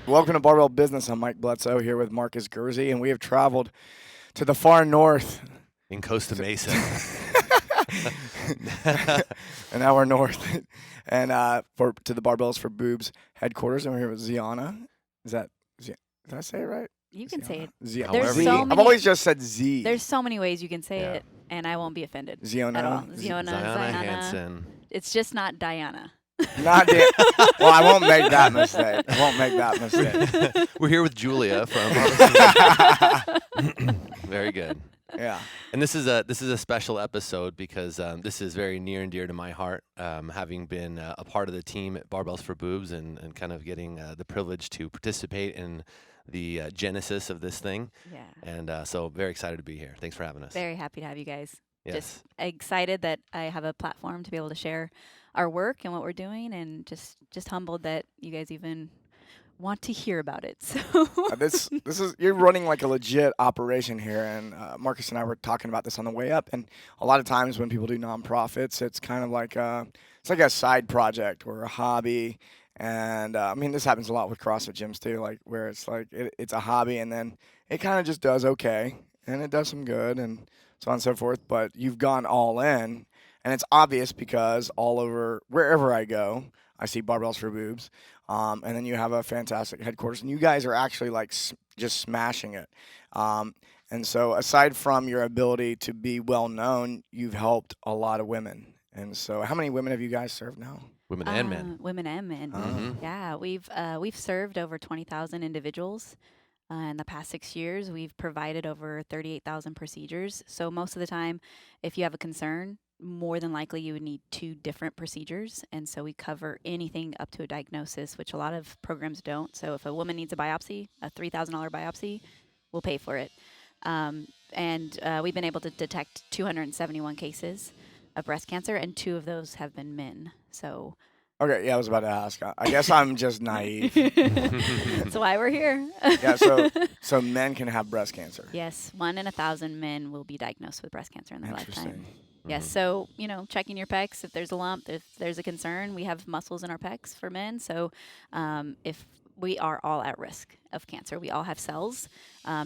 Welcome to Barbell Business. I'm Mike Bledsoe here with Markus Gerszi, and we have traveled to the far north. In Costa Mesa. An hour north. And to the Barbells For Boobs headquarters. And we're here with Zionna. Did I say it right? You can say it. There's Z. so I've many- always just said Z. There's so many ways you can say it, and I won't be offended Zionna. at all. Zionna Zionna. Hanson. It's just not Diana. Not well, I won't make that mistake. We're here with Julia from. Very good. Yeah. And this is a special episode because this is very near and dear to my heart, having been a part of the team at Barbells For Boobs and kind of getting the privilege to participate in the genesis of this thing. Yeah. And so very excited to be here. Thanks for having us. Very happy to have you guys. Yes. Just excited that I have a platform to be able to share our work and what we're doing, and just humbled that you guys even want to hear about it. So This is you're running like a legit operation here, and Markus and I were talking about this on the way up. And a lot of times when people do nonprofits, it's kind of like it's like a side project or a hobby. And I mean, this happens a lot with CrossFit gyms too, like where it's like it's a hobby, and then it kind of just does okay, and it does some good, and so on and so forth. But you've gone all in, and it's obvious because all over wherever I go, I see Barbells For Boobs. And then you have a fantastic headquarters, and you guys are actually like just smashing it. And so aside from your ability to be well known, you've helped a lot of women. And so how many women have you guys served now? Women and men. Women and men. Mhm. Yeah, we've served over 20,000 individuals. In the past 6 years, we've provided over 38,000 procedures. So most of the time, if you have a concern, more than likely you would need 2 different procedures. And so we cover anything up to a diagnosis, which a lot of programs don't. So if a woman needs a biopsy, a $3,000 biopsy, we'll pay for it. And we've been able to detect 271 cases of breast cancer, and 2 of those have been men. So Okay, yeah, I was about to ask. I guess I'm just naive. that's why we're here. Yeah, so men can have breast cancer. Yes, 1 in 1,000 men will be diagnosed with breast cancer in their lifetime. Interesting. Yes, so, checking your pecs, if there's a lump, if there's a concern, we have muscles in our pecs for men. So if we are all at risk of cancer, we all have cells.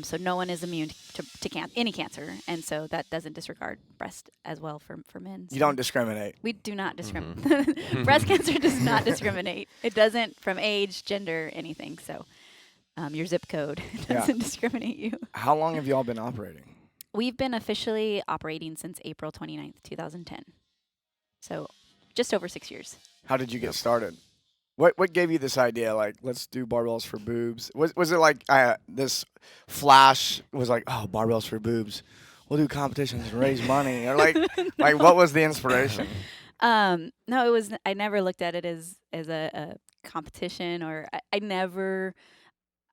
So no one is immune to any cancer. And so that doesn't disregard breast as well for men. You don't discriminate. We do not discriminate. Breast cancer does not discriminate. It doesn't from age, gender, anything. So your zip code doesn't discriminate you. How long have you all been operating? We've been officially operating since April 29th, 2010. So just over 6 years. How did you get started? What gave you this idea? Like, let's do Barbells For Boobs. Was it like this flash was like, oh, Barbells For Boobs, we'll do competitions and raise money, or like what was the inspiration? No, it was. I never looked at it as a competition, or I never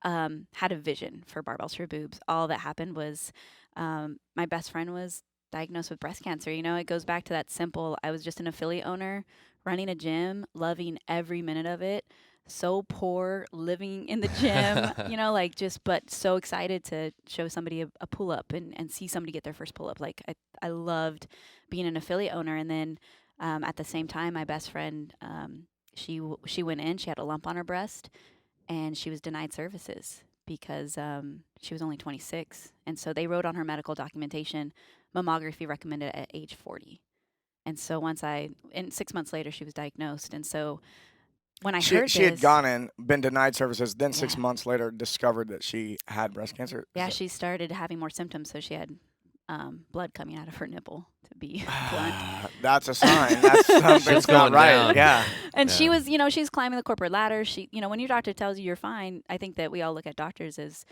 had a vision for Barbells For Boobs. All that happened was my best friend was diagnosed with breast cancer. It goes back to that simple. I was just an affiliate owner running a gym, loving every minute of it. So poor, living in the gym, but so excited to show somebody a pull up and see somebody get their first pull up. Like I loved being an affiliate owner. And then at the same time, my best friend, she went in, she had a lump on her breast, and she was denied services because she was only 26. And so they wrote on her medical documentation, mammography recommended at age 40. And so and 6 months later, she was diagnosed. And so when I heard she had gone in, been denied services, then 6 Yeah. months later discovered that she had breast cancer. Yeah, she started having more symptoms. So she had blood coming out of her nipple, to be blunt. That's a sign. That's something's Shit's not going right. down. Yeah. And she Yeah. was, she's climbing the corporate ladder. When your doctor tells you you're fine, I think that we all look at doctors as,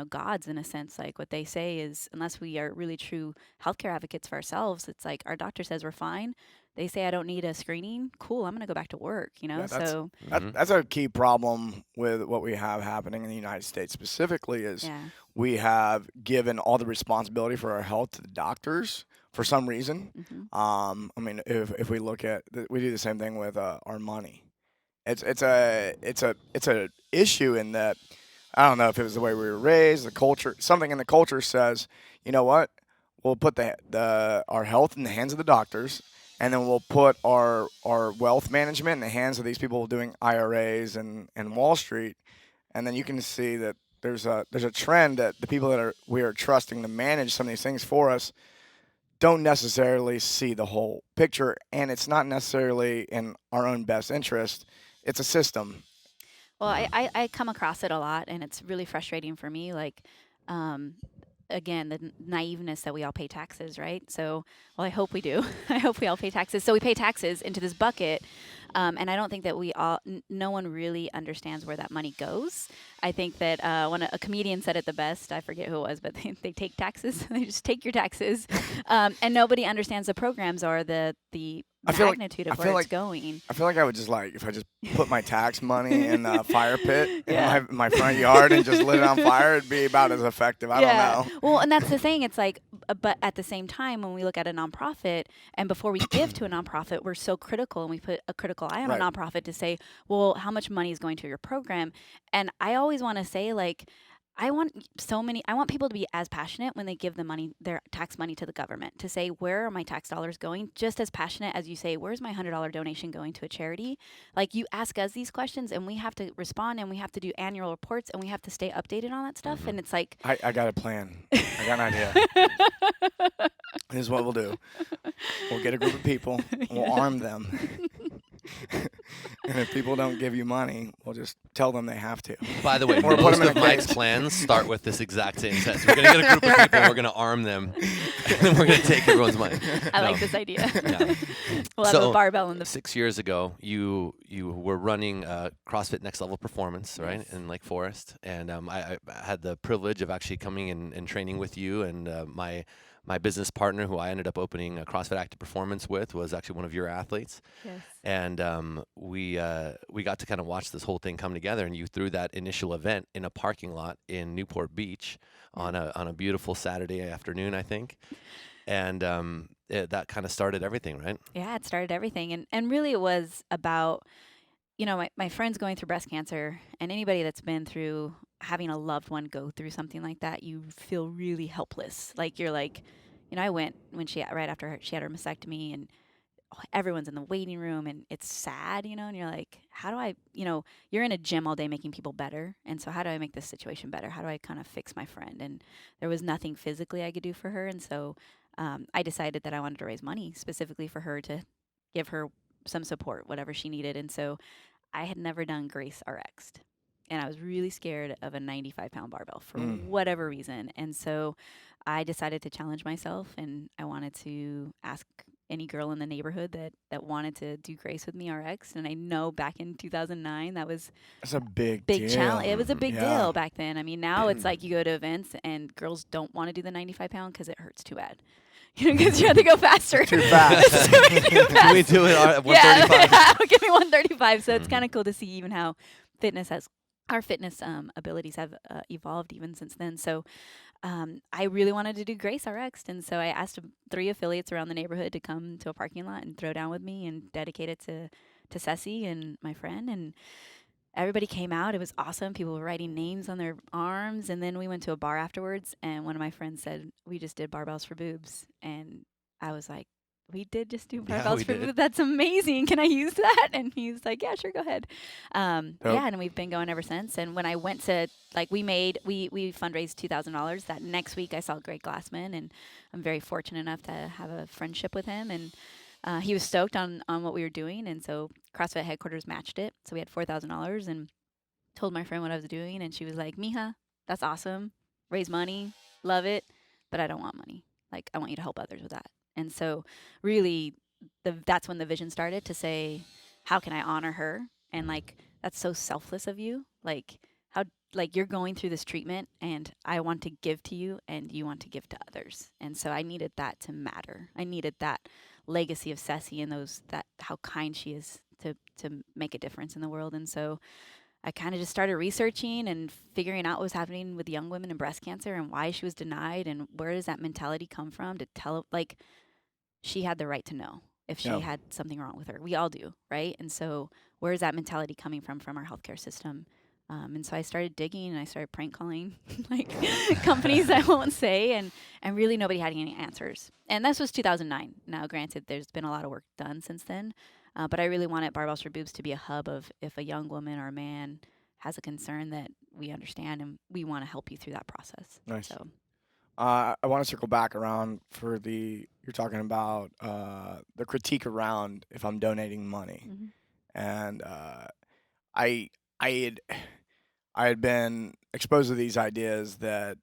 gods in a sense. Like what they say is, unless we are really true healthcare advocates for ourselves, it's like our doctor says we're fine. They say I don't need a screening. Cool, I'm gonna go back to work. Yeah, So That's a key problem with what we have happening in the United States specifically is yeah, we have given all the responsibility for our health to the doctors for some reason. hmm I mean, if we look at we do the same thing with our money. It's a issue in that I don't know if it was the way we were raised, the culture, something in the culture says, you know what, we'll put our health in the hands of the doctors, and then we'll put our wealth management in the hands of these people doing IRAs and Wall Street. and then you can see that there's a trend that the people that we are trusting to manage some of these things for us don't necessarily see the whole picture, and it's not necessarily in our own best interest. It's a system. Well, I come across it a lot, and it's really frustrating for me. Like, um, again, the naiveness that we all pay taxes, right? So, well, I hope we do. I hope we all pay taxes. So we pay taxes into this bucket, and I don't think that we all, no one really understands where that money goes. I think that when a comedian said it the best, I forget who it was, but they take taxes. They just take your taxes, and nobody understands the programs or the magnitude of where it's going. I feel like I would just if I just put my tax money in a fire pit in my front yard and just lit it on fire, it'd be about as effective. I don't know. Well, and that's the thing. It's like, but at the same time, when we look at a nonprofit, and before we give to a nonprofit, we're so critical, and we put a critical eye on a nonprofit to say, well, how much money is going to your program? And I always want to say, like, I want people to be as passionate when they give their tax money to the government, to say, where are my tax dollars going? Just as passionate as you say, where's my $100 donation going to a charity? Like, you ask us these questions and we have to respond, and we have to do annual reports, and we have to stay updated on that stuff. Mm-hmm. And it's like, I got a plan. I got an idea. Here's what we'll do. We'll get a group of people. We'll arm them. And if people don't give you money, we'll just tell them they have to. By the way, Or put most them in of a Mike's cage. plans start with this exact same sentence. We're going to get a group of people, we're going to arm them, and then we're going to take everyone's money. I like this idea. Yeah. We'll have a barbell in the 6 years ago, you were running CrossFit Next Level Performance, right, Yes. in Lake Forest, and I had the privilege of actually coming and training with you, and my business partner, who I ended up opening a CrossFit Active Performance with, was actually one of your athletes. Yes. And we got to kind of watch this whole thing come together. And you threw that initial event in a parking lot in Newport Beach on a beautiful Saturday afternoon, I think. And that kind of started everything, right? Yeah, it started everything. And really it was about, my friends going through breast cancer, and anybody that's been through having a loved one go through something like that, you feel really helpless. Like, you're like, I went right after she had her mastectomy, and everyone's in the waiting room, and it's sad, and you're like, how do I, you're in a gym all day making people better. And so how do I make this situation better? How do I kind of fix my friend? And there was nothing physically I could do for her. And so I decided that I wanted to raise money specifically for her, to give her some support, whatever she needed. And so I had never done Grace RX'd, and I was really scared of a 95-pound barbell for whatever reason. And so I decided to challenge myself, and I wanted to ask any girl in the neighborhood that wanted to do Grace with me RX. And I know back in 2009, that's a big challenge. It was a big Yeah. deal back then. I mean, now it's like you go to events and girls don't want to do the 95-pound because it hurts too bad. Because you have to go faster. Too fast. Can we do it at 135? Yeah, give me 135. So it's kind of cool to see even how our fitness abilities have evolved even since then. So I really wanted to do Grace RX, and so I asked 3 affiliates around the neighborhood to come to a parking lot and throw down with me and dedicate it to Ceci and my friend. And everybody came out. It was awesome. People were writing names on their arms. And then we went to a bar afterwards, and one of my friends said, we just did Barbells for Boobs. And I was like, we did just do Barbells for Boobs? That's amazing. Can I use that? And he was like, yeah, sure, go ahead. Yeah, and we've been going ever since. And when I went to, we fundraised $2,000. That next week I saw Greg Glassman, and I'm very fortunate enough to have a friendship with him. And he was stoked on what we were doing, and so CrossFit headquarters matched it. So we had $4,000, and told my friend what I was doing, and she was like, Mija, that's awesome. Raise money, love it, but I don't want money. Like, I want you to help others with that. And so really that's when the vision started, to say, how can I honor her? And that's so selfless of you. How you're going through this treatment, and I want to give to you, and you want to give to others. And so I needed that to matter. I needed that legacy of Ceci and how kind she is to make a difference in the world. And so I kind of just started researching and figuring out what was happening with young women in breast cancer, and why she was denied, and where does that mentality come from to tell, she had the right to know if she had something wrong with her. We all do, right? And so where is that mentality coming from our healthcare system? And so I started digging, and I started prank calling companies I won't say, and really nobody had any answers. And this was 2009. Now, granted, there's been a lot of work done since then, but I really wanted Barbells for Boobs to be a hub of, if a young woman or a man has a concern that we understand, and we want to help you through that process. Nice. So I want to circle back around you're talking about the critique around if I'm donating money. mhm. And I I had I had been exposed to these ideas that,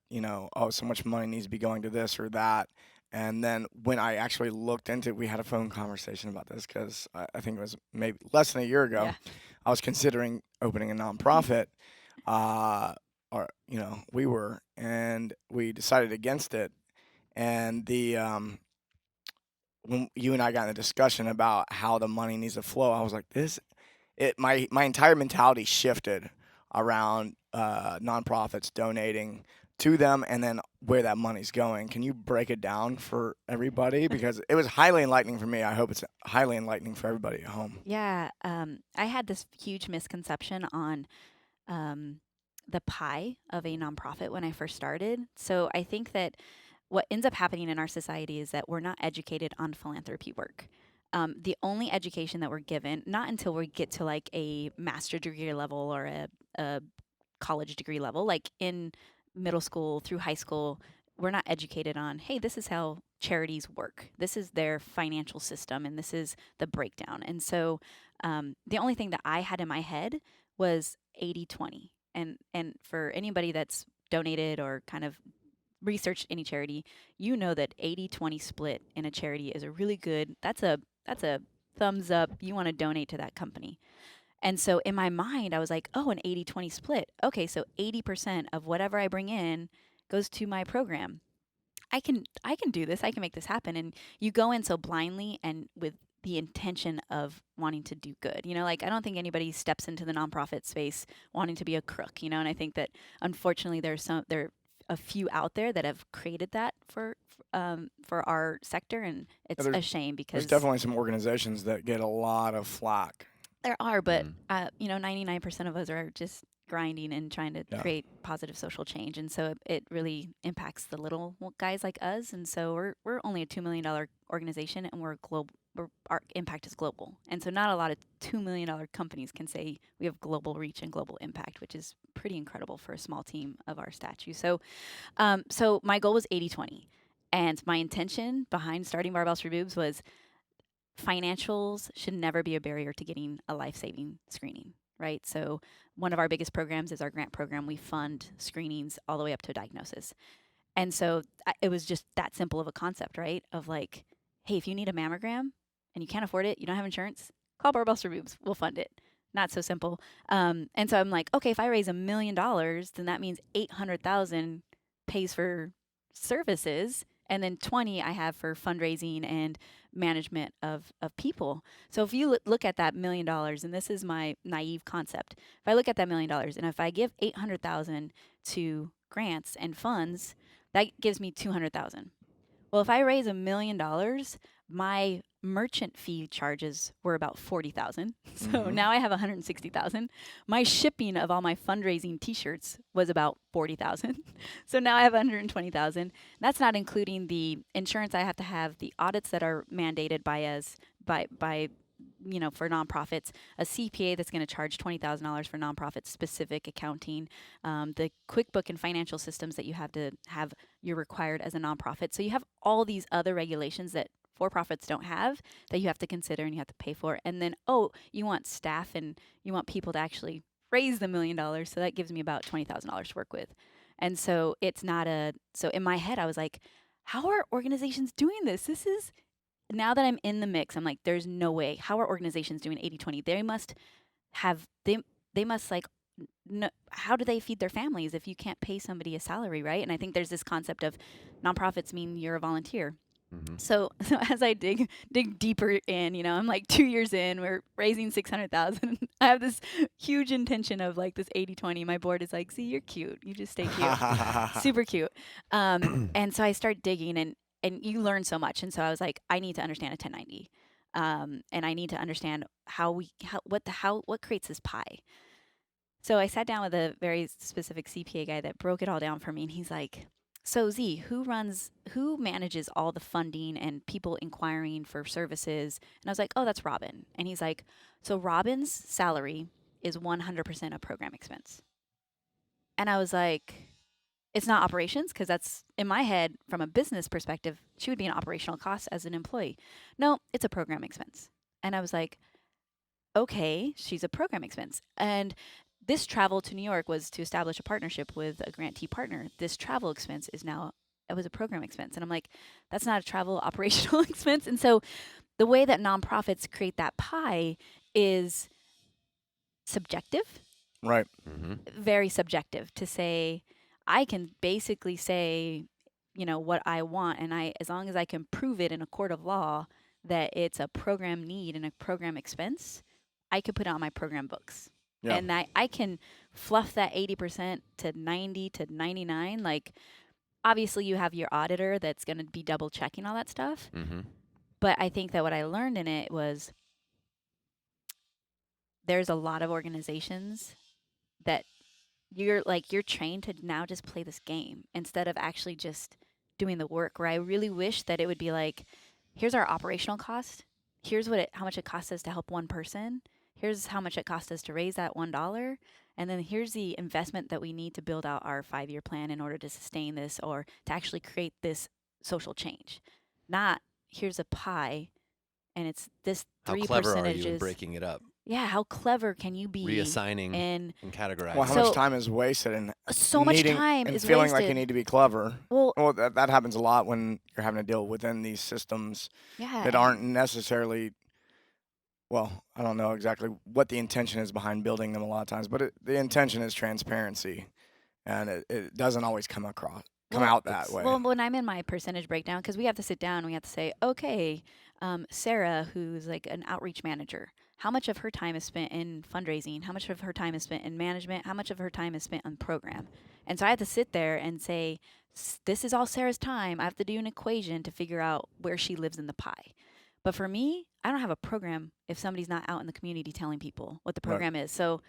oh, so much money needs to be going to this or that. And then when I actually looked into it, we had a phone conversation about this because I think it was maybe less than a year ago. Yeah. I was considering opening a nonprofit, we were, and we decided against it. And when you and I got in a discussion about how the money needs to flow, I was like, my entire mentality shifted around nonprofits donating to them and then where that money's going. Can you break it down for everybody? Because it was highly enlightening for me. I hope it's highly enlightening for everybody at home. Yeah, I had this huge misconception on the pie of a nonprofit when I first started. So I think that what ends up happening in our society is that we're not educated on philanthropy work. The only education that we're given, not until we get to like a master degree level or a college degree level, like in middle school through high school, we're not educated on, hey, this is how charities work. This is their financial system, and this is the breakdown. And so the only thing that I had in my head was 80-20. And for anybody that's donated or kind of researched any charity, you know that 80-20 split in a charity is a really good, that's a thumbs up. You want to donate to that company. And so in my mind, I was like, oh, an 80-20 split. Okay, so 80% of whatever I bring in goes to my program. I can do this. I can make this happen. And you go in so blindly and with the intention of wanting to do good. Like I don't think anybody steps into the nonprofit space wanting to be a crook, and I think that unfortunately there are a few out there that have created that for our sector, and it's a shame because there's definitely some organizations that get a lot of flack. there are, but 99% of us are just grinding and trying to create positive social change, and so it really impacts the little guys like us. And so we're only a $2 million organization, and we're global. Our impact is global, and so not a lot of $2 million companies can say we have global reach and global impact, which is pretty incredible for a small team of our stature. So, so my goal was 80-20, and my intention behind starting Barbells For Boobs was financials should never be a barrier to getting a life-saving screening, right? So one of our biggest programs is our grant program. We fund screenings all the way up to diagnosis. And so it was just that simple of a concept, right? Of like, hey, if you need a mammogram and you can't afford it, you don't have insurance, call Barbells For Boobs. We'll fund it. Not so simple. And so I'm like, okay, if I raise $1 million, then that means 800,000 pays for services, and then 20 I have for fundraising and management of people. So if you look at that $1 million, and this is my naive concept, if I look at that $1 million and if I give 800,000 to grants and funds, that gives me 200,000. Well, if I raise $1 million, my merchant fee charges were about 40,000. So now I have 160,000. My shipping of all my fundraising T-shirts was about 40,000. So now I have 120,000. That's not including the insurance I have to have, the audits that are mandated by us by for nonprofits, a CPA that's going to charge $20,000 for nonprofit specific accounting, the QuickBook and financial systems that you have to have, you're required as a nonprofit. So you have all these other regulations that for-profits don't have that you have to consider and you have to pay for. And then, you want staff and you want people to actually raise the $1 million. So that gives me about $20,000 to work with. And so it's not so in my head, I was like, how are organizations doing this? This is, now that I'm in the mix, I'm like, there's no way. How are organizations doing 80-20? They must have, they must like, no, how do they feed their families if you can't pay somebody a salary, right? And I think there's this concept of nonprofits mean you're a volunteer. So as I dig deeper in, I'm like 2 years in, we're raising 600,000. I have this huge intention of like this 80-20. My board is like, see, you're cute. You just stay cute. Super cute. And so I start digging and you learn so much. And so I was like, I need to understand a 1090. And I need to understand what creates this pie. So I sat down with a very specific CPA guy that broke it all down for me. And he's like, so Z, who manages all the funding and people inquiring for services? And I was like, oh, that's Robin. And he's like, so Robin's salary is 100% a program expense. And I was like, it's not operations, because that's in my head from a business perspective, she would be an operational cost as an employee. No, it's a program expense. And I was like, okay, she's a program expense. And this travel to New York was to establish a partnership with a grantee partner. This travel expense is now, it was a program expense. And I'm like, that's not a travel operational expense. And so the way that nonprofits create that pie is subjective, Right. very subjective, to say, I can basically say, what I want, and as long as I can prove it in a court of law that it's a program need and a program expense, I could put it on my program books. Yeah. And I can fluff that 80% to 90 to 99. Like, obviously you have your auditor that's going to be double checking all that stuff. But I think that what I learned in it was there's a lot of organizations that you're trained to now just play this game instead of actually just doing the work, where I really wish that it would be like, here's our operational cost. Here's how much it costs us to help one person. Here's how much it costs us to raise that $1. And then here's the investment that we need to build out our 5-year plan in order to sustain this or to actually create this social change. Not, here's a pie and it's this 3 How clever are you percentages. in breaking it up? Yeah, how clever can you be? Reassigning and categorizing. Well, how much time is wasted in so much time and is feeling wasted. like you need to be clever? Well, that happens a lot when you're having to deal within these systems that aren't necessarily. Well, I don't know exactly what the intention is behind building them a lot of times, but the intention is transparency, and it doesn't always come out that way. Well, when I'm in my percentage breakdown, because we have to sit down and we have to say, okay, Sarah, who's like an outreach manager, how much of her time is spent in fundraising? How much of her time is spent in management? How much of her time is spent on program? And so I have to sit there and say, this is all Sarah's time. I have to do an equation to figure out where she lives in the pie. But for me, I don't have a program if somebody's not out in the community telling people what the program is. So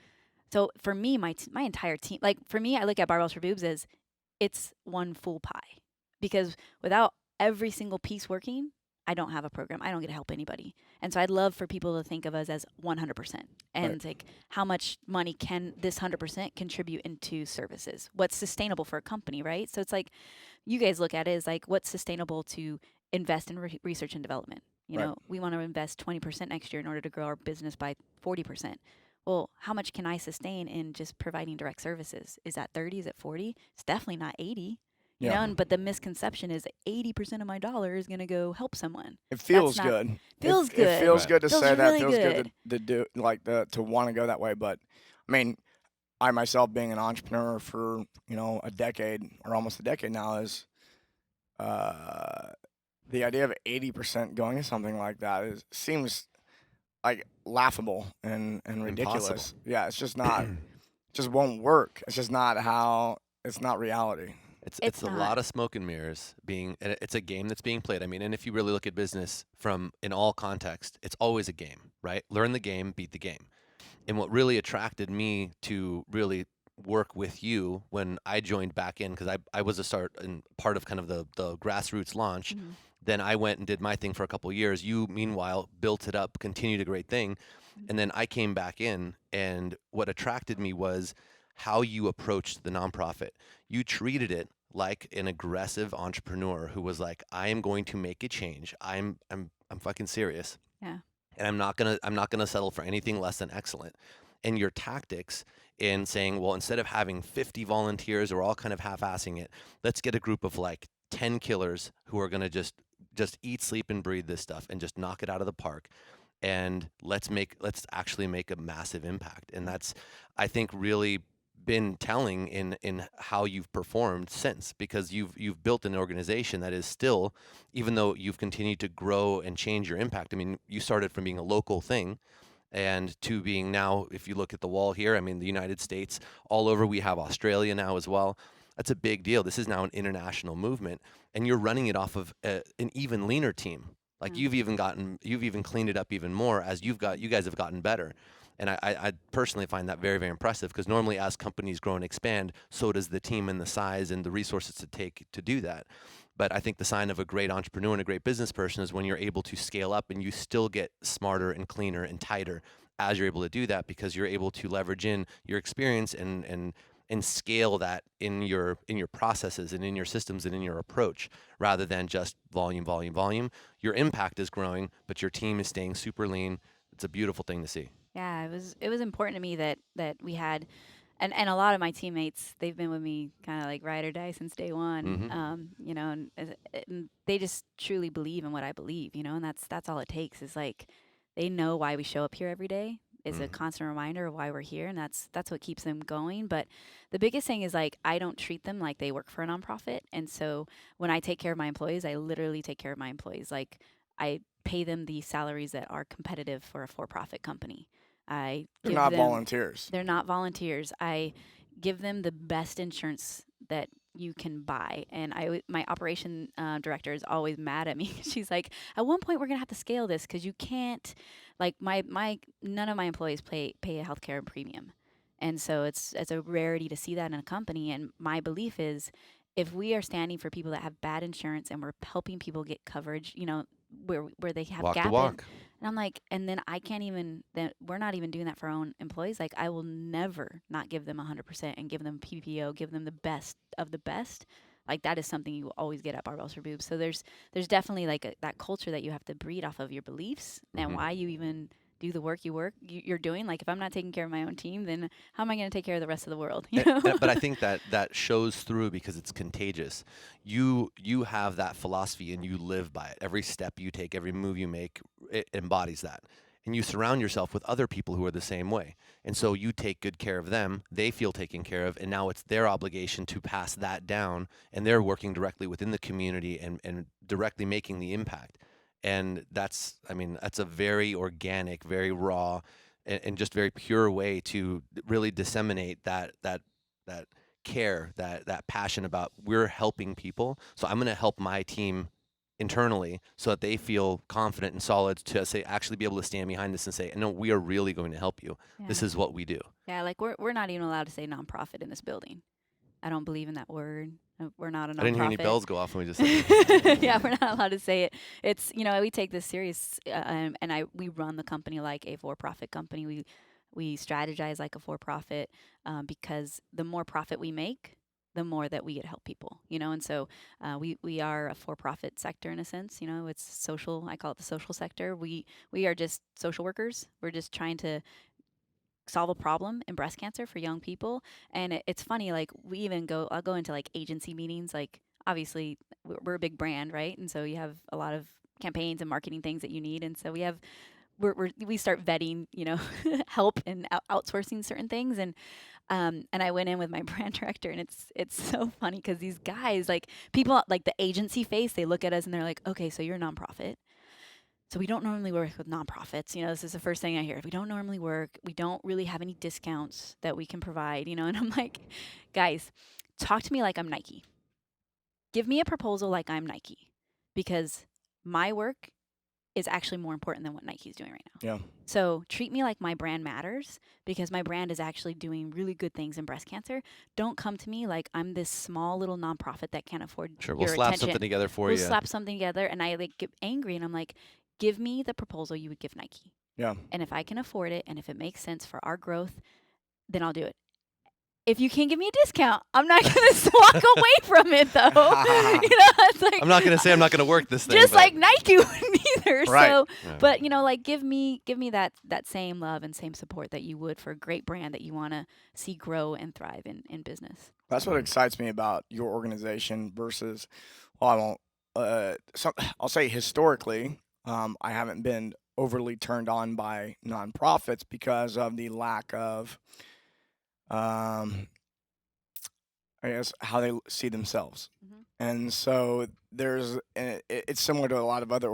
for me, my entire team, like for me, I look at Barbells for Boobs as it's one full pie, because without every single piece working, I don't have a program. I don't get to help anybody. And so I'd love for people to think of us as 100%. And like, how much money can this 100% contribute into services? What's sustainable for a company, right? So it's like, you guys look at it as like, what's sustainable to invest in research and development? You know, we want to invest 20% next year in order to grow our business by 40%. Well, how much can I sustain in just providing direct services? Is that 30? Is it 40? It's definitely not 80. You know, but the misconception is 80% of my dollar is going to go help someone. It feels good. Feels good. It feels good to say that. Really Feels good to do, to want to go that way. But I mean, I myself being an entrepreneur for a decade or almost a decade now is the idea of 80% going to something like that seems like laughable and ridiculous. Impossible. Yeah, it's just not. Just won't work. It's just not how. It's not reality. It's a lot of smoke and mirrors it's a game that's being played. I mean, and if you really look at business in all context, it's always a game, right? Learn the game, beat the game. And what really attracted me to really work with you when I joined back in, because I was part of kind of the grassroots launch. Mm-hmm. Then I went and did my thing for a couple of years. You, meanwhile, built it up, continued a great thing. And then I came back in, and what attracted me was how you approached the nonprofit. You treated it like an aggressive entrepreneur who was like, I am going to make a change. I'm fucking serious. Yeah. And I'm not gonna settle for anything less than excellent. And your tactics in saying, well, instead of having 50 volunteers or all kind of half-assing it, let's get a group of like 10 killers who are gonna just eat, sleep, and breathe this stuff and just knock it out of the park. And let's actually make a massive impact. And that's, I think, really been telling in how you've performed since, because you've built an organization that is still, even though you've continued to grow and change your impact. I mean, you started from being a local thing and to being now, if you look at the wall here, I mean, the United States, all over, we have Australia now as well. That's a big deal. This is now an international movement, and you're running it off of an even leaner team. Like you've even cleaned it up even more as you guys have gotten better. And I personally find that very, very impressive, because normally as companies grow and expand, so does the team and the size and the resources to take to do that. But I think the sign of a great entrepreneur and a great business person is when you're able to scale up and you still get smarter and cleaner and tighter as you're able to do that, because you're able to leverage in your experience and scale that in your processes and in your systems and in your approach, rather than just volume, volume, volume. Your impact is growing, but your team is staying super lean. It's a beautiful thing to see. Yeah, it was important to me that we had, and a lot of my teammates, they've been with me kind of like ride or die since day one. Mm-hmm. You know, and they just truly believe in what I believe, you know, and that's all it takes is like they know why we show up here every day. Is a constant reminder of why we're here, and that's what keeps them going. But the biggest thing is like I don't treat them like they work for a nonprofit, and so when I take care of my employees, I literally take care of my employees. Like I pay them the salaries that are competitive for a for-profit company. I They're give not them, volunteers. They're not volunteers. I give them the best insurance that you can buy. And my operation director is always mad at me. She's like, at one point we're gonna have to scale this because you can't, like none of my employees pay a healthcare premium, and so it's a rarity to see that in a company. And my belief is, if we are standing for people that have bad insurance and we're helping people get coverage, you know, where they have Walk the gap in, walk. and I'm like, and then I can't even, then we're not even doing that for our own employees. Like, I will never not give them 100% and give them PPO, give them the best of the best. Like, that is something you will always get at Barbells for Boobs. So there's definitely like that culture that you have to breed off of your beliefs and why you even do the work you're doing. Like, if I'm not taking care of my own team, then how am I going to take care of the rest of the world? You know? But I think that shows through because it's contagious. You have that philosophy and you live by it. Every step you take, every move you make, it embodies that. And you surround yourself with other people who are the same way. And so you take good care of them, they feel taken care of, and now it's their obligation to pass that down, and they're working directly within the community and directly making the impact. And that's a very organic, very raw, and just very pure way to really disseminate that care, that passion about we're helping people. So I'm going to help my team internally so that they feel confident and solid to say actually be able to stand behind this and say, no, we are really going to help you. Yeah. This is what we do. Yeah, like we're not even allowed to say nonprofit in this building. I don't believe in that word. We're not a nonprofit. I didn't hear any bells go off when we just said Yeah, we're not allowed to say it. It's, you know, we take this serious, and we run the company like a for-profit company. We strategize like a for-profit, because the more profit we make, the more that we get to help people, you know. And so we are a for-profit sector in a sense. You know, it's social. I call it the social sector. We are just social workers. We're just trying to solve a problem in breast cancer for young people. And it's funny, like I'll go into like agency meetings. Like, obviously we're a big brand, right? And so you have a lot of campaigns and marketing things that you need. And so we start vetting, you know, help and outsourcing certain things. And I went in with my brand director, and it's so funny because these guys, like people like the agency face, they look at us and they're like, okay, so you're a nonprofit. So we don't normally work with nonprofits. You know, this is the first thing I hear. We don't normally work. We don't really have any discounts that we can provide, you know. And I'm like, guys, talk to me like I'm Nike. Give me a proposal like I'm Nike, because my work is actually more important than what Nike's doing right now. Yeah. So treat me like my brand matters, because my brand is actually doing really good things in breast cancer. Don't come to me like I'm this small little nonprofit that can't afford sure, your we'll slap attention. something together for We'll you. slap something together, and I like get angry, and I'm like, give me the proposal you would give Nike. Yeah. And if I can afford it, and if it makes sense for our growth, then I'll do it. If you can't give me a discount, I'm not going to walk away from it, though. You know, it's like, I'm not going to say I'm not going to work this thing. just like Nike wouldn't either. Right. So, Yeah. but you know, like give me that same love and same support that you would for a great brand that you want to see grow and thrive in business. That's what excites me about your organization versus, well, I'll say historically, I haven't been overly turned on by nonprofits because of the lack of, I guess, how they see themselves. Mhm. And so it's similar to a lot of other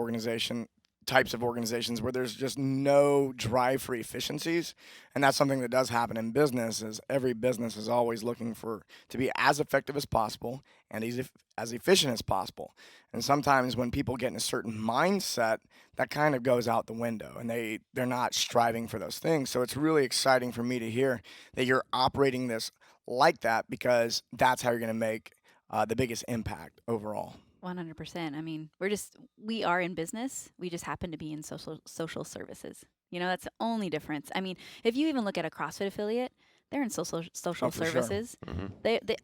types of organizations where there's just no drive for efficiencies. And that's something that does happen in business. Is every business is always looking to be as effective as possible and as efficient as possible. And sometimes when people get in a certain mindset, that kind of goes out the window, and they're not striving for those things. So it's really exciting for me to hear that you're operating this like that, because that's how you're going to make the biggest impact overall. 100%. I mean, we are in business. We just happen to be in social services. You know, that's the only difference. I mean, if you even look at a CrossFit affiliate, they're in social for sure. services.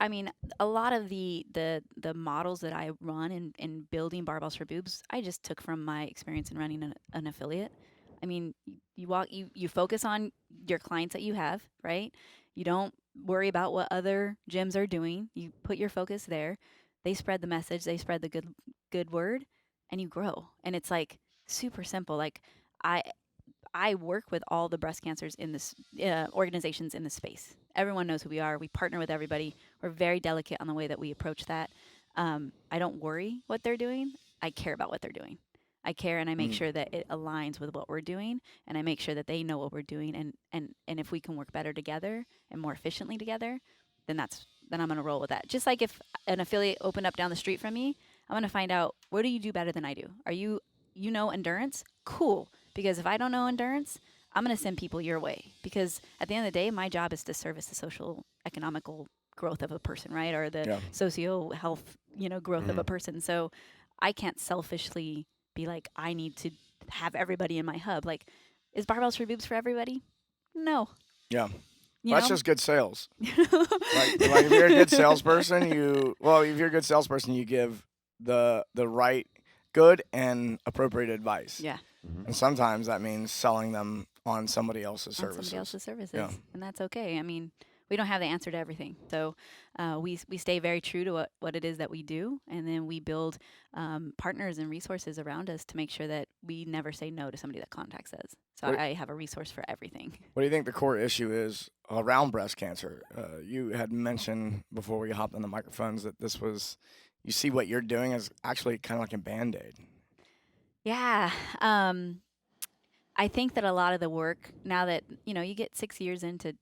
I mean, a lot of the models that I run in building Barbells for Boobs, I just took from my experience in running an affiliate. I mean, you focus on your clients that you have, right? You don't worry about what other gyms are doing. You put your focus there. They spread the message, they spread the good word, and you grow. And it's like super simple. Like I I work with all the breast cancers in this organizations in this space. Everyone knows who we are. We partner with everybody. We're very delicate on the way that we approach that. I don't worry what they're doing. I care about what they're doing. I care and I make sure that it aligns with what we're doing, and I make sure that they know what we're doing, and if we can work better together and more efficiently together, then I'm going to roll with that. Just like if an affiliate opened up down the street from me, I'm going to find out, what do you do better than I do? Are you endurance? Cool. Because if I don't know endurance, I'm going to send people your way. Because at the end of the day, my job is to service the social, economical growth of a person, right? Or the socio health, growth of a person. So I can't selfishly be like, I need to have everybody in my hub. Like, is Barbells for Boobs for everybody? No. Yeah. You That's know? just good sales. like if you're a good salesperson, you give the right, good, and appropriate advice. Yeah. And sometimes that means selling them on somebody else's On services. somebody else's services. Yeah. And that's okay. I mean, we don't have the answer to everything. So we stay very true to what it is that we do. And then we build partners and resources around us to make sure that we never say no to somebody that contacts us. So I have a resource for everything. What do you think the core issue is around breast cancer? You had mentioned before we hopped on the microphones that you see what you're doing as actually kind of like a Band-Aid. Yeah. I think that a lot of the work, now that, you get 6 years into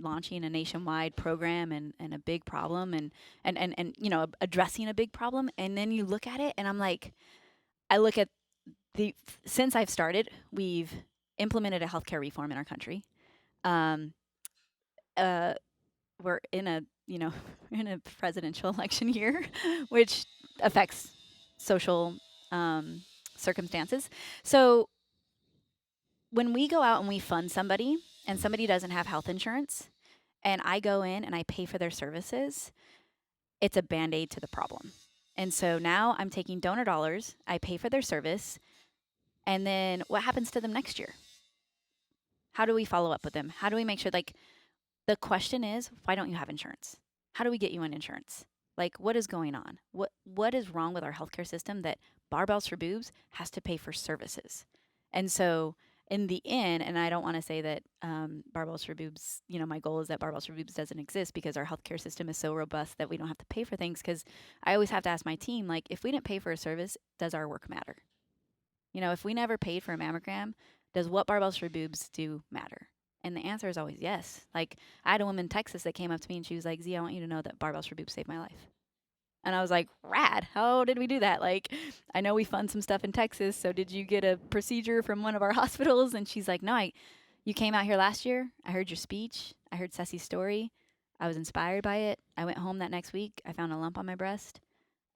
launching a nationwide program and a big problem and addressing a big problem, and then you look at it and I'm like, I look at since I've started, we've implemented a healthcare reform in our country. We're in a in a presidential election year, which affects social circumstances. So when we go out and we fund somebody and somebody doesn't have health insurance, and I go in and I pay for their services, it's a Band-Aid to the problem. And so now I'm taking donor dollars, I pay for their service, and then what happens to them next year? How do we follow up with them? How do we make sure, like, the question is, why don't you have insurance? How do we get you on insurance? Like, what is going on? What is wrong with our healthcare system that Barbells for Boobs has to pay for services? And so in the end, and I don't want to say that Barbells for Boobs, my goal is that Barbells for Boobs doesn't exist because our healthcare system is so robust that we don't have to pay for things. Because I always have to ask my team, like, if we didn't pay for a service, does our work matter? If we never paid for a mammogram, does what Barbells for Boobs do matter? And the answer is always yes. Like, I had a woman in Texas that came up to me and she was like, Z, I want you to know that Barbells for Boobs saved my life. And I was like, rad. How did we do that? Like, I know we fund some stuff in Texas. So did you get a procedure from one of our hospitals? And she's like, no, you came out here last year. I heard your speech. I heard Ceci's story. I was inspired by it. I went home that next week. I found a lump on my breast.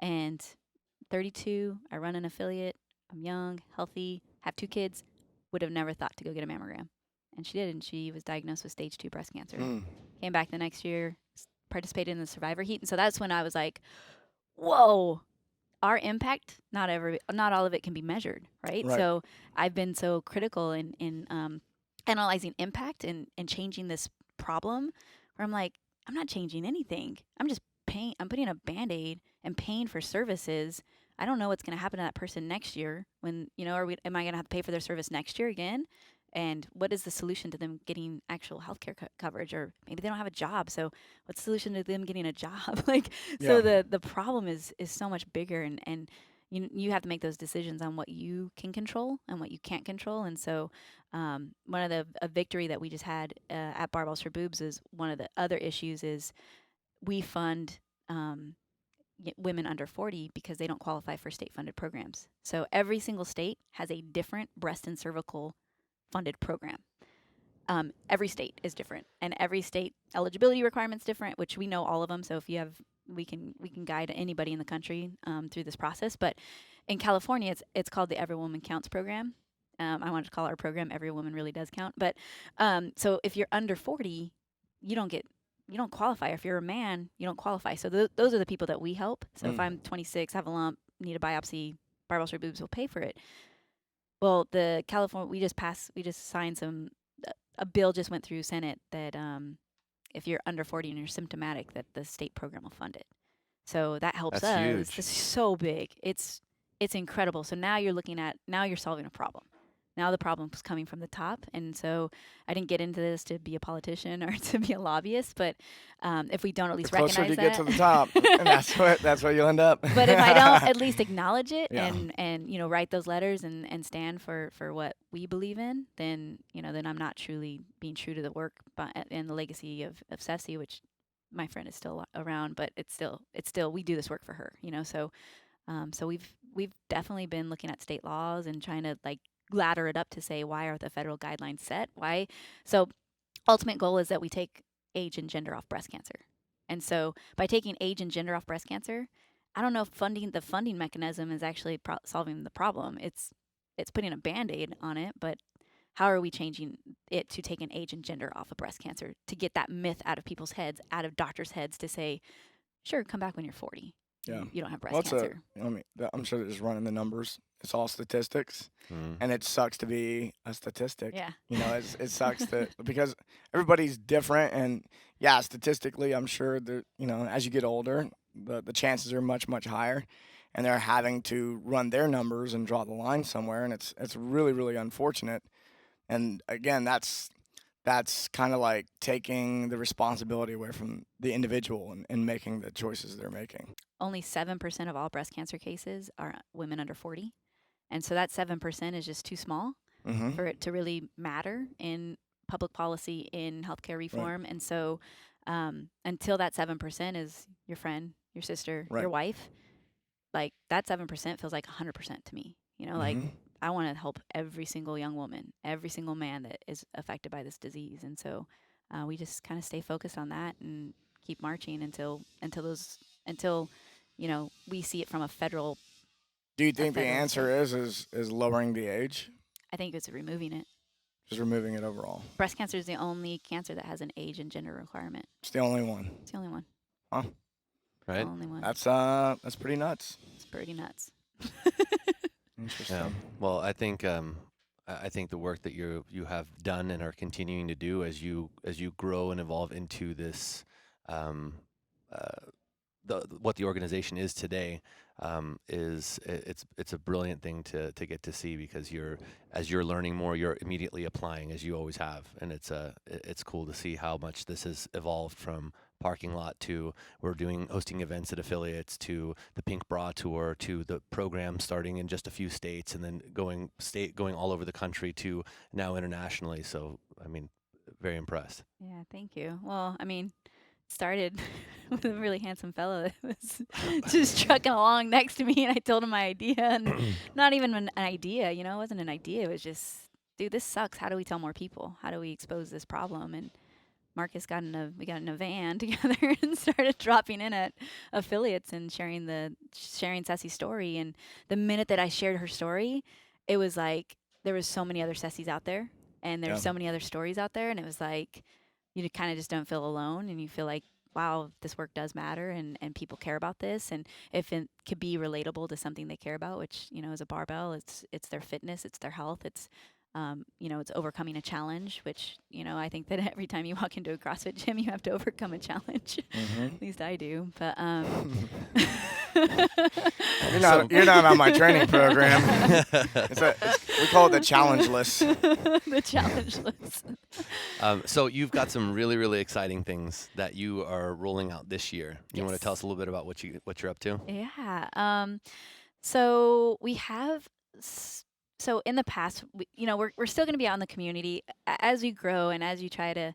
And 32, I run an affiliate. I'm young, healthy, have 2 kids. Would have never thought to go get a mammogram. And she did. And she was diagnosed with stage 2 breast cancer. Came back the next year, participated in the Survivor Heat. And so that's when I was like, whoa, our impact, not all of it can be measured, right? So I've been so critical in analyzing impact and changing this problem where I'm like, I'm not changing anything. I'm just paying, I'm putting a Band-Aid and paying for services. I don't know what's going to happen to that person next year when, am I going to have to pay for their service next year again? And what is the solution to them getting actual healthcare coverage? Or maybe they don't have a job. So what's the solution to them getting a job? So the problem is so much bigger, and you have to make those decisions on what you can control and what you can't control. And so one of a victory that we just had at Barbells for Boobs is one of the other issues is we fund women under 40 because they don't qualify for state-funded programs. So every single state has a different breast and cervical funded program. Every state is different, and every state eligibility requirements different, which we know all of them. So if you have, we can guide anybody in the country through this process. But in California, it's called the Every Woman Counts program. I wanted to call our program "Every Woman Really Does Count." But so if you're under 40, you don't qualify. If you're a man, you don't qualify. So those are the people that we help. So if I'm 26, have a lump, need a biopsy, Barbells for Boobs will pay for it. Well, the California, we just signed a bill just went through Senate that if you're under 40 and you're symptomatic, that the state program will fund it. So that helps That's us. huge. This is so big. It's incredible. So now you're solving a problem. Now the problem's coming from the top. And so I didn't get into this to be a politician or to be a lobbyist, but if we don't at least The closer recognize you that, get to the top, and that's where you'll end up. but if I don't at least acknowledge it Yeah. and write those letters and stand for what we believe in, then then I'm not truly being true to the work and the legacy of Ceci, which my friend is still around, but it's still we do this work for her, so so we've definitely been looking at state laws and trying to ladder it up to say, why are the federal guidelines set? Why? So ultimate goal is that we take age and gender off breast cancer. And so by taking age and gender off breast cancer, I don't know if the funding mechanism is actually solving the problem. It's putting a Band-Aid on it, but how are we changing it to take an age and gender off of breast cancer to get that myth out of people's heads, out of doctors' heads to say, sure, come back when you're 40. Yeah. You don't have breast cancer. I'm sure they're just running the numbers. It's all statistics, and it sucks to be a statistic. Yeah. It sucks because everybody's different, and yeah, statistically, I'm sure that as you get older, the chances are much higher, and they're having to run their numbers and draw the line somewhere, and it's really really unfortunate. And again, that's kind of like taking the responsibility away from the individual and making the choices they're making. Only 7% of all breast cancer cases are women under 40. And so that 7% is just too small for it to really matter in public policy, in healthcare reform. Right. And so until that 7% is your friend, your sister, your wife, that 7% feels like 100% to me. I want to help every single young woman, every single man that is affected by this disease. And so we just kind of stay focused on that and keep marching until we see it from a federal. Do you think the answer is lowering the age? I think it's removing it. Just removing it overall. Breast cancer is the only cancer that has an age and gender requirement. It's the only one. It's the only one. Huh. Right. The only one. That's pretty nuts. It's pretty nuts. Interesting. Yeah. Well, I think the work that you have done and are continuing to do as you grow and evolve into this what the organization is today it's a brilliant thing to get to see, because as you're learning more, you're immediately applying, as you always have, and it's cool to see how much this has evolved from parking lot to we're hosting events at affiliates, to the Pink Bra Tour, to the program starting in just a few states and then going all over the country to now internationally. So very impressed. Yeah, thank you. Well, started with a really handsome fellow that was just trucking along next to me, and I told him my idea, and not even an idea, it wasn't an idea. It was just, dude, this sucks. How do we tell more people? How do we expose this problem? And Markus we got in a van together and started dropping in at affiliates and sharing Ceci's story. And the minute that I shared her story, it was like there was so many other Cecis out there, and there's so many other stories out there, and it was like you kind of just don't feel alone, and you feel like, wow, this work does matter, and people care about this, and if it could be relatable to something they care about, which is a barbell, it's their fitness, it's their health, it's it's overcoming a challenge, which I think that every time you walk into a CrossFit gym, you have to overcome a challenge. At least I do. But you're not on my training program. We call it the challenge list. The challenge list. So you've got some really, really exciting things that you are rolling out this year. You want to tell us a little bit about what you're up to? Yeah. So we have. So in the past, we're still going to be out in the community as you grow and as you try to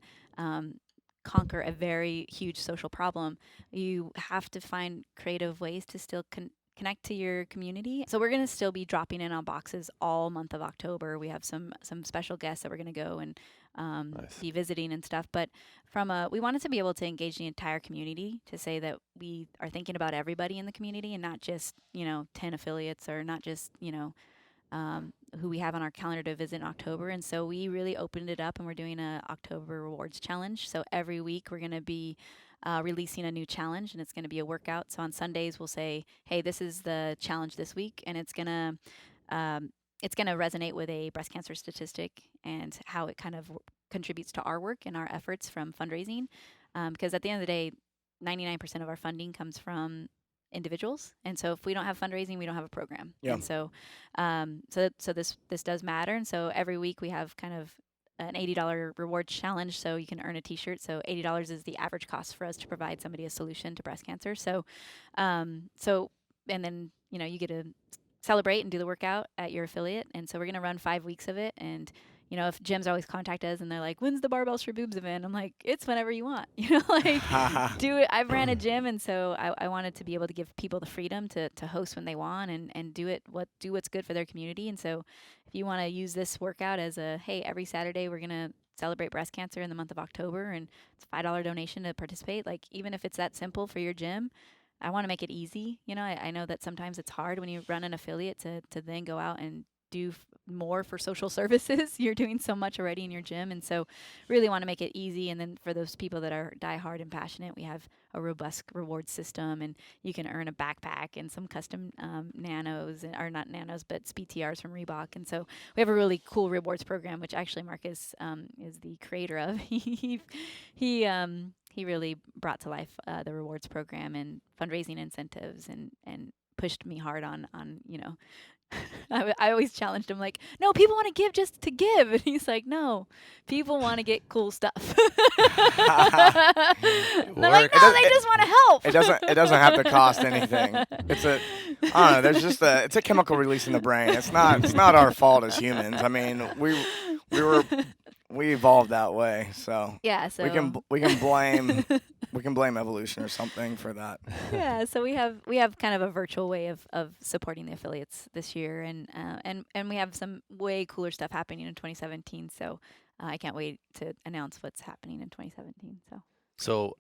conquer a very huge social problem. You have to find creative ways to still connect to your community. So we're going to still be dropping in on boxes all month of October. We have some special guests that we're going to go and be visiting and stuff. But we wanted to be able to engage the entire community, to say that we are thinking about everybody in the community and not just 10 affiliates, or not just who we have on our calendar to visit in October. And so we really opened it up, and we're doing a October rewards challenge. So every week we're going to be releasing a new challenge, and it's going to be a workout. So on Sundays we'll say, hey, this is the challenge this week, and it's going to resonate with a breast cancer statistic and how it kind of contributes to our work and our efforts from fundraising. Because at the end of the day, 99% of our funding comes from individuals, and so if we don't have fundraising, we don't have a program. Yeah. And so, so this does matter. And so every week we have kind of an $80 reward challenge, so you can earn a T-shirt. So $80 is the average cost for us to provide somebody a solution to breast cancer. So, and then you get to celebrate and do the workout at your affiliate. And so we're gonna run 5 weeks of it. And if gyms always contact us and they're like, when's the Barbells for Boobs event? I'm like, it's whenever you want. Do it. I've ran a gym, and so I wanted to be able to give people the freedom to host when they want and do what's good for their community. And so if you want to use this workout as hey, every Saturday we're gonna celebrate breast cancer in the month of October, and it's a $5 donation to participate. Like, even if it's that simple for your gym, I want to make it easy. I know that sometimes it's hard when you run an affiliate to then go out and do more for social services. You're doing so much already in your gym, and so really want to make it easy. And then for those people that are diehard and passionate, we have a robust reward system, and you can earn a backpack and some custom nanos, or not nanos, but SpeedTRs from Reebok. And so we have a really cool rewards program, which actually Markus is the creator of. He really brought to life the rewards program and fundraising incentives, and pushed me hard on I always challenged him, like, no, people want to give just to give. And he's like, no, people want to get cool stuff. And I'm like, no, they just want to help. It doesn't have to cost anything. It's I don't know, it's a chemical release in the brain. It's not our fault as humans. I mean, we evolved that way, so yeah. So we can blame evolution or something for that. Yeah. So we have kind of a virtual way of supporting the affiliates this year, and we have some way cooler stuff happening in 2017. So I can't wait to announce what's happening in 2017. So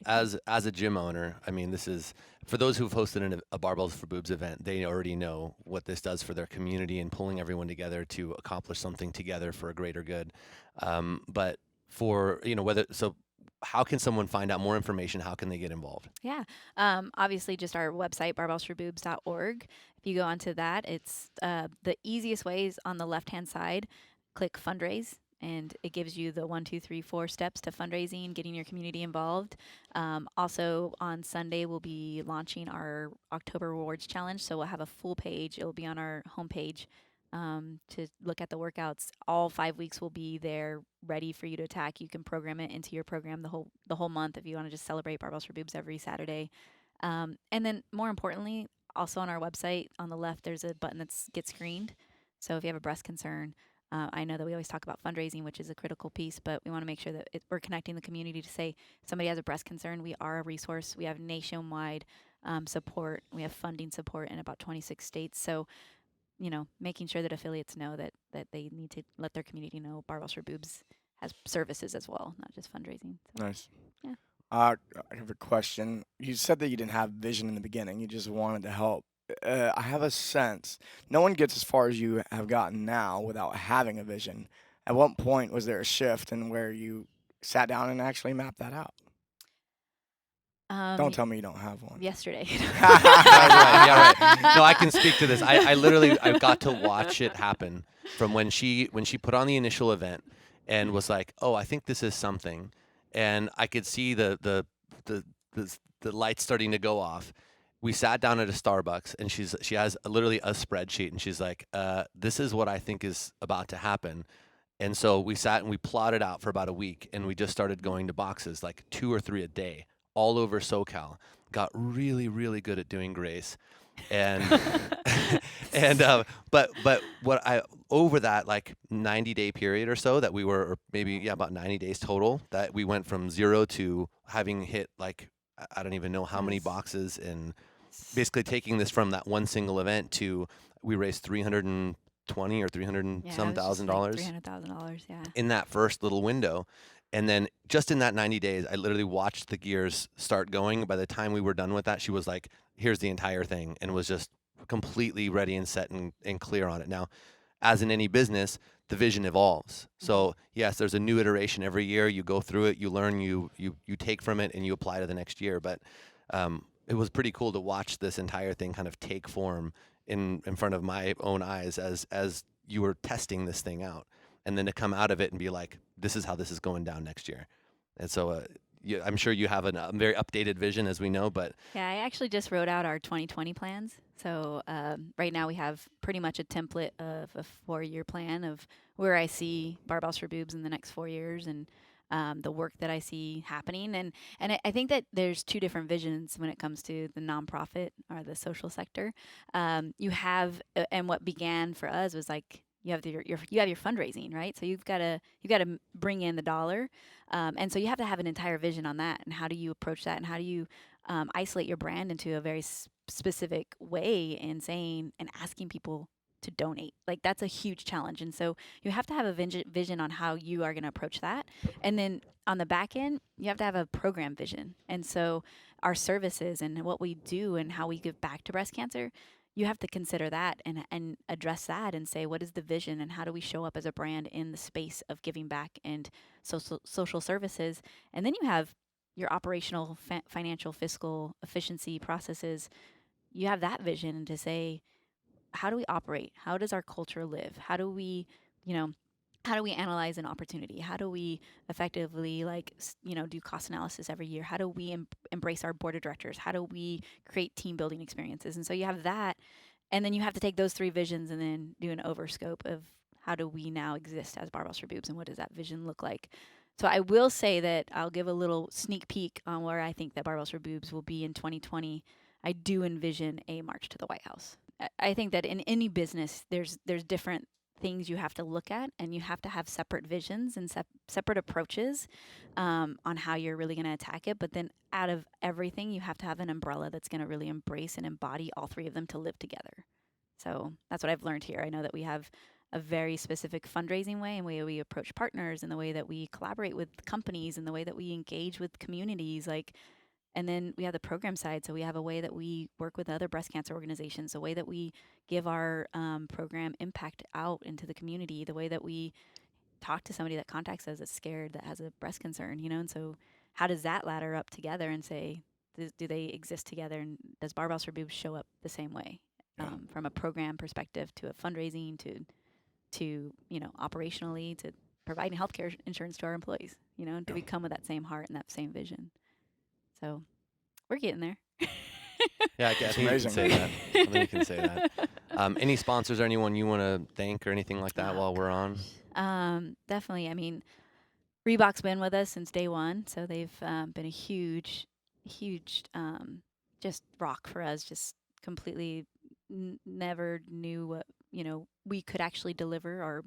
as a gym owner, I mean, this is for those who've hosted a Barbells for Boobs event. They already know what this does for their community and pulling everyone together to accomplish something together for a greater good. But for how can someone find out more information? How can they get involved? Yeah. Obviously, just our website, barbellsforboobs.org. If you go onto that, it's the easiest way is on the left-hand side. Click fundraise, and it gives you the 1, 2, 3, 4 steps to fundraising, getting your community involved. Also, on Sunday, we'll be launching our October Rewards Challenge. So we'll have a full page. It'll be on our homepage to look at the workouts. All 5 weeks will be there, ready for you to attack. You can program it into your program the whole month if you want to just celebrate Barbells for Boobs every Saturday. And then, more importantly, also on our website, on the left, there's a button that's Get Screened. So if you have a breast concern, I know that we always talk about fundraising, which is a critical piece, but we want to make sure that we're connecting the community to say, if somebody has a breast concern, we are a resource. We have nationwide support. We have funding support in about 26 states. So, making sure that affiliates know that they need to let their community know Barbells for Boobs has services as well, not just fundraising. So, Nice. Yeah. I have a question. You said that you didn't have vision in the beginning. You just wanted to help. I have a sense no one gets as far as you have gotten now without having a vision. At what point was there a shift in where you sat down and actually mapped that out? Don't tell me you don't have one. Yesterday. Yeah, right. No, I can speak to this. I literally got to watch it happen from when she put on the initial event and was like, oh, I think this is something. And I could see the lights starting to go off. We sat down at a Starbucks, and she has literally a spreadsheet, and she's like, this is what I think is about to happen. And so we sat and we plotted out for about a week, and we just started going to boxes, like 2 or 3 a day, all over SoCal. Got really, really good at doing grace. And but what I over that like 90-day period or so that we were, or maybe about 90 days total, that we went from 0 to having hit like I don't even know how many boxes, and basically taking this from that one single event to we raised $320 or $300 and some thousand dollars. $300,000, yeah. In that first little window. And then just in that 90 days, I literally watched the gears start going. By the time we were done with that, she was like, here's the entire thing. And was just completely ready and set and clear on it. Now, as in any business, the vision evolves. So yes, there's a new iteration every year. You go through it, you learn, you take from it, and you apply to the next year. But it was pretty cool to watch this entire thing kind of take form in front of my own eyes as you were testing this thing out, and then to come out of it and be like, this is how this is going down next year. And so I'm sure you have a very updated vision, as we know, but Yeah, I actually just wrote out our 2020 plans. So right now we have pretty much a template of a 4-year plan of where I see Barbells for Boobs in the next 4 years, and the work that I see happening. And I think that there's two different visions when it comes to the nonprofit or the social sector. You have, and what began for us was like, you have you have your fundraising, right? So you've got to bring in the dollar, and so you have to have an entire vision on that. And how do you approach that? And how do you isolate your brand into a very specific way in saying and asking people to donate? Like, that's a huge challenge. And so you have to have a vision on how you are going to approach that. And then on the back end, you have to have a program vision. And so our services and what we do and how we give back to breast cancer, you have to consider that and address that and say, what is the vision and how do we show up as a brand in the space of giving back and social services? And then you have your operational, financial, fiscal efficiency processes. You have that vision to say, how do we operate? How does our culture live? How do we, you know, how do we analyze an opportunity? How do we effectively, like, do cost analysis every year? How do we embrace our board of directors? How do we create team building experiences? And so you have that, and then you have to take those three visions and then do an overscope of how do we now exist as Barbells for Boobs, and what does that vision look like? So I will say that I'll give a little sneak peek on where I think that Barbells for Boobs will be in 2020. I do envision a march to the White House. I think that in any business, there's different things you have to look at, and you have to have separate visions and separate approaches on how you're really going to attack it. But then out of everything, you have to have an umbrella that's going to really embrace and embody all three of them to live together. So that's what I've learned here. I know that we have a very specific fundraising way and way we approach partners, and the way that we collaborate with companies, and the way that we engage with communities. And then we have the program side. So we have a way that we work with other breast cancer organizations, a way that we give our program impact out into the community, the way that we talk to somebody that contacts us that's scared, that has a breast concern, And so how does that ladder up together and say, do they exist together? And does Barbells for Boobs show up the same way from a program perspective to a fundraising to operationally, to providing healthcare insurance to our employees? Do we come with that same heart and that same vision? So we're getting there. Yeah, I think you can say that. I think you can say that. Any sponsors or anyone you want to thank or anything like that while we're on? Definitely. I mean, Reebok's been with us since day one, so they've been a huge just rock for us. Just completely never knew what we could actually deliver, or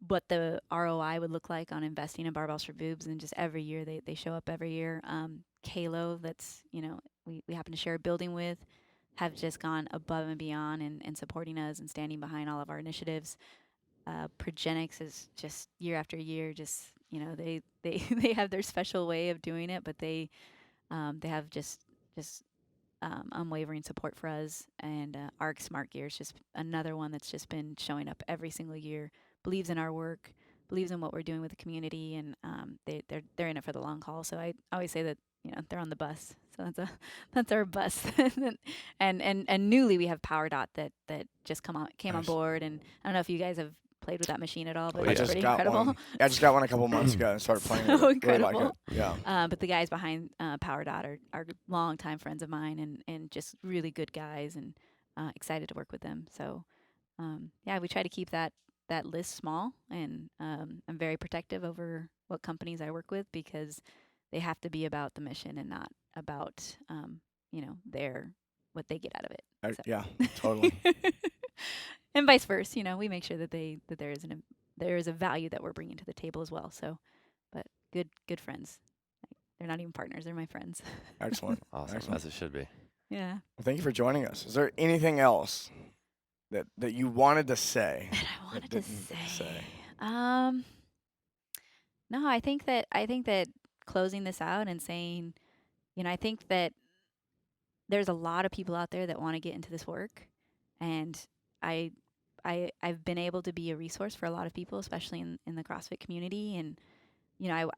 what the ROI would look like on investing in Barbells for Boobs. And just every year they show up every year. Kalo, that's we happen to share a building with, have just gone above and beyond and supporting us and standing behind all of our initiatives. Progenics is just year after year, just they they have their special way of doing it, but they have just unwavering support for us. And ARC Smart Gear is just another one that's just been showing up every single year, believes in our work, believes in what we're doing with the community, and they're in it for the long haul. So I always say that they're on the bus. So that's our bus. and newly we have PowerDot that just came on board. And I don't know if you guys have played with that machine at all, but it's pretty incredible. I just got one a couple months ago and started playing with it. Incredible. Really like it. Yeah. But the guys behind PowerDot are longtime friends of mine, and just really good guys, and excited to work with them. So we try to keep that list small, and I'm very protective over what companies I work with, because they have to be about the mission and not about what they get out of it. So. Yeah, totally. And vice versa, we make sure that there is a value that we're bringing to the table as well. So, but good friends. They're not even partners; they're my friends. Excellent. Awesome. Excellent. As it should be. Yeah. Well, thank you for joining us. Is there anything else that you wanted to say? That I wanted to say. No, I think that closing this out and saying, I think that there's a lot of people out there that want to get into this work, and I, I've been able to be a resource for a lot of people, especially in the CrossFit community. And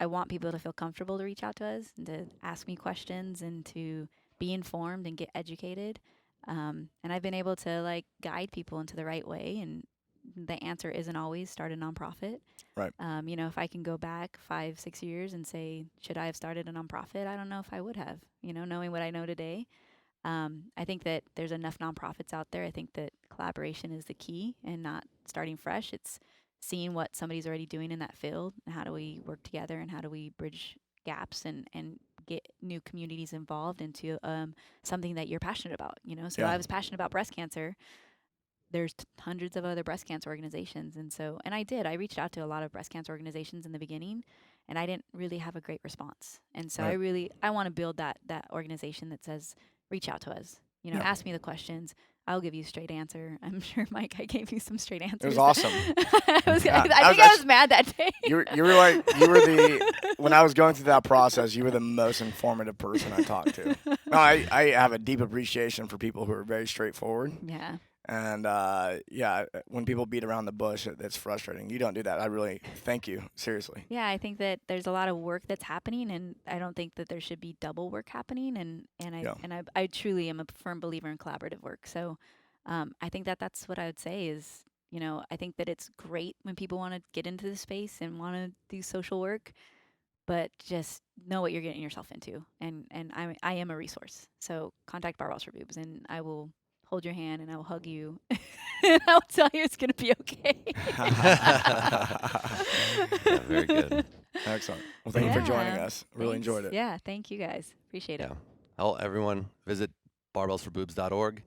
I want people to feel comfortable to reach out to us and to ask me questions and to be informed and get educated. And I've been able to like guide people into the right way. And the answer isn't always start a nonprofit. Right. If I can go back 5-6 years and say, should I have started a nonprofit? I don't know if I would have, knowing what I know today. I think that there's enough nonprofits out there. I think that collaboration is the key and not starting fresh. It's seeing what somebody's already doing in that field and how do we work together and how do we bridge gaps and get new communities involved into something that you're passionate about, So I was passionate about breast cancer. There's hundreds of other breast cancer organizations. And I reached out to a lot of breast cancer organizations in the beginning, and I didn't really have a great response. And so I want to build that organization that says, reach out to us, ask me the questions. I'll give you a straight answer. I'm sure, Mike, I gave you some straight answers. It was awesome. I think I was mad that day. You were when I was going through that process, you were the most informative person I talked to. No, I have a deep appreciation for people who are very straightforward. Yeah. And when people beat around the bush, it's frustrating. You don't do that. I really thank you, seriously. Yeah, I think that there's a lot of work that's happening, and I don't think that there should be double work happening. And I truly am a firm believer in collaborative work. So I think that's what I would say is, I think that it's great when people want to get into the space and want to do social work, but just know what you're getting yourself into. And I am a resource. So contact Barbells For Boobs, and I will hold your hand and I will hug you and I'll tell you it's going to be okay. Yeah, very good. Excellent. Well, thank you for joining us. Really enjoyed it. Yeah, thank you guys. Appreciate it. Well, everyone, visit barbellsforboobs.org.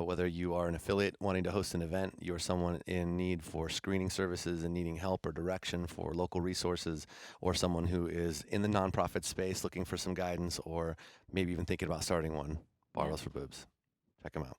Whether you are an affiliate wanting to host an event, you are someone in need for screening services and needing help or direction for local resources, or someone who is in the nonprofit space looking for some guidance or maybe even thinking about starting one, Barbells For Boobs. Check them out.